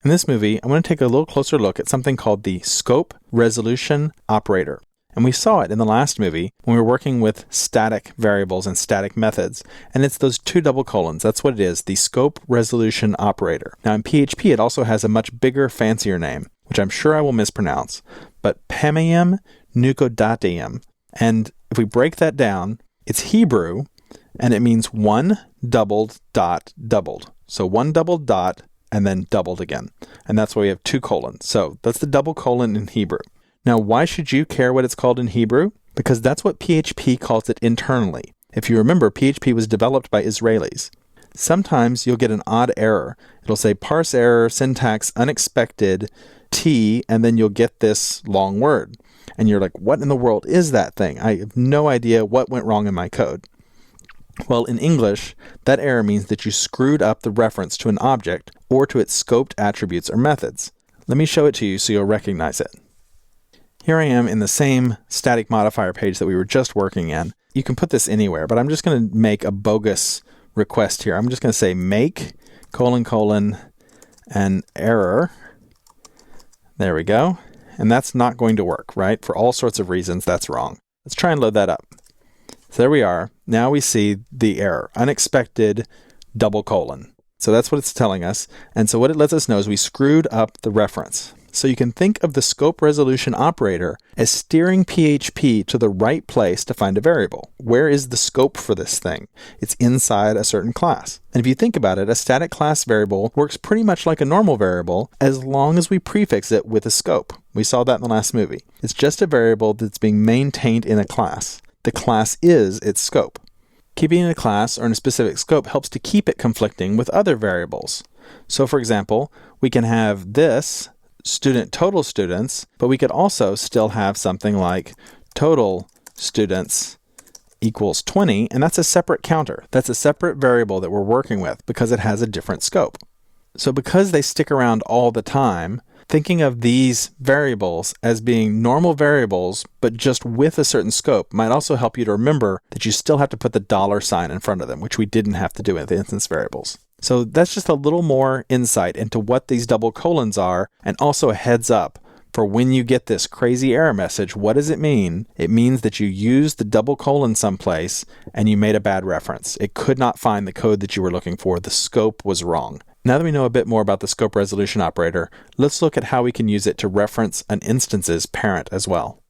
In this movie, I want to take a little closer look at something called the scope resolution operator. And we saw it in the last movie when we were working with static variables and static methods. And it's those two double colons. That's what it is, the scope resolution operator. Now in PHP, it also has a much bigger, fancier name, which I'm sure I will mispronounce, but Pemium Nucodatium. And if we break that down, it's Hebrew, and it means one doubled dot doubled. So one doubled dot and then doubled again. And that's why we have two colons. So that's the double colon in Hebrew. Now, why should you care what it's called in Hebrew? Because that's what PHP calls it internally. If you remember, PHP was developed by Israelis. Sometimes you'll get an odd error. It'll say parse error, syntax unexpected, T, and then you'll get this long word. And you're like, what in the world is that thing? I have no idea what went wrong in my code. Well, in English, that error means that you screwed up the reference to an object or to its scoped attributes or methods. Let me show it to you so you'll recognize it. Here I am in the same static modifier page that we were just working in. You can put this anywhere, but I'm just going to make a bogus request here. I'm just going to say make : an error. There we go. And that's not going to work, right? For all sorts of reasons, that's wrong. Let's try and load that up. So there we are. Now we see the error, unexpected : So that's what it's telling us. And so what it lets us know is we screwed up the reference. So you can think of the scope resolution operator as steering PHP to the right place to find a variable. Where is the scope for this thing? It's inside a certain class. And if you think about it, a static class variable works pretty much like a normal variable as long as we prefix it with a scope. We saw that in the last movie. It's just a variable that's being maintained in a class. The class is its scope. Keeping a class or in a specific scope helps to keep it conflicting with other variables. So for example, we can have this student total students, but we could also still have something like total students equals 20, and that's a separate counter. That's a separate variable that we're working with because it has a different scope. So because they stick around all the time, thinking of these variables as being normal variables, but just with a certain scope, might also help you to remember that you still have to put the $ in front of them, which we didn't have to do with the instance variables. So that's just a little more insight into what these double colons are, and also a heads up for when you get this crazy error message. What does it mean? It means that you used the double colon someplace and you made a bad reference. It could not find the code that you were looking for. The scope was wrong. Now that we know a bit more about the scope resolution operator, let's look at how we can use it to reference an instance's parent as well.